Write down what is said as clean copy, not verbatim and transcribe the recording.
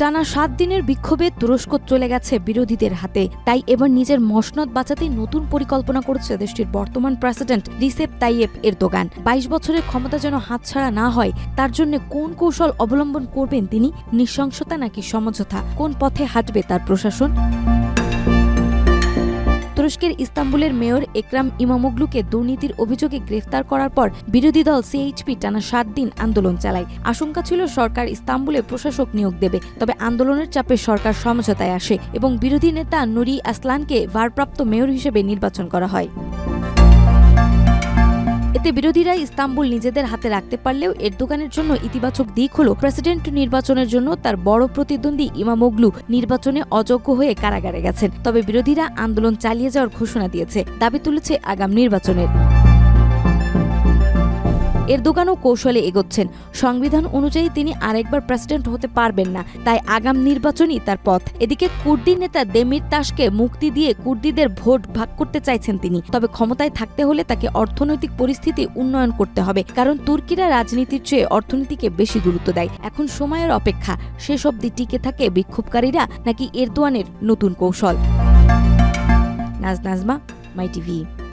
টানা ৭ দিনের বিক্ষোভে তুরস্ক চলে গেছে বিরোধীদের হাতে। তাই এবার নিজের মসনদ বাঁচাতে নতুন পরিকল্পনা করেছে দেশটির বর্তমান প্রেসিডেন্ট রিসেপ তাইয়েপ এরদোগান। ২২ বছরের ক্ষমতা যেন হাতছাড়া না হয় তার জন্য কোন কৌশল অবলম্বন করবেন তিনি? নৃশংসতা নাকি সমঝোতা? কোন পথে হাঁটবে তার প্রশাসন? তুরস্কের ইস্তাম্বুলের মেয়র একরাম ইমামোগলুকে দুর্নীতির অভিযোগে গ্রেফতার করার পর বিরোধী দল সিএইচপি টানা ৭ দিন আন্দোলন চালায়। আশঙ্কা ছিল সরকার ইস্তাম্বুলে প্রশাসক নিয়োগ দেবে, তবে আন্দোলনের চাপে সরকার সমঝোতায় আসে এবং বিরোধী নেতা নুরি আসলানকে ভারপ্রাপ্ত মেয়র হিসেবে নির্বাচন করা হয়। এতে বিরোধীরা ইস্তাম্বুল নিজেদের হাতে রাখতে পারলেও এরদোগানের জন্য ইতিবাচক দিক হল প্রেসিডেন্ট নির্বাচনের জন্য তার বড় প্রতিদ্বন্দ্বী ইমামোগলু নির্বাচনে অযোগ্য হয়ে কারাগারে গেছেন। তবে বিরোধীরা আন্দোলন চালিয়ে যাওয়ার ঘোষণা দিয়েছে, দাবি তুলেছে আগাম নির্বাচনের। এরদোগানও কৌশলে এগোচ্ছেন। সংবিধান অনুযায়ী তিনি আরেকবার প্রেসিডেন্ট হতে পারবেন না, তাই আগাম নির্বাচনই তার পথ। এদিকে কুর্দি নেতা দেমিরতাশকে মুক্তি দিয়ে কুর্দিদের ভোট ভাগ করতে চাইছেন তিনি। তবে ক্ষমতায় থাকতে হলে তাকে অর্থনৈতিক পরিস্থিতি উন্নয়ন করতে হবে, কারণ তুর্কিরা রাজনীতির চেয়ে অর্থনীতিকে বেশি গুরুত্ব দেয়। এখন সময়ের অপেক্ষা, শেষ অবধি টিকে থাকে বিক্ষোভকারীরা নাকি এরদোয়ানের নতুন কৌশল। নাজমা, মাই টিভি।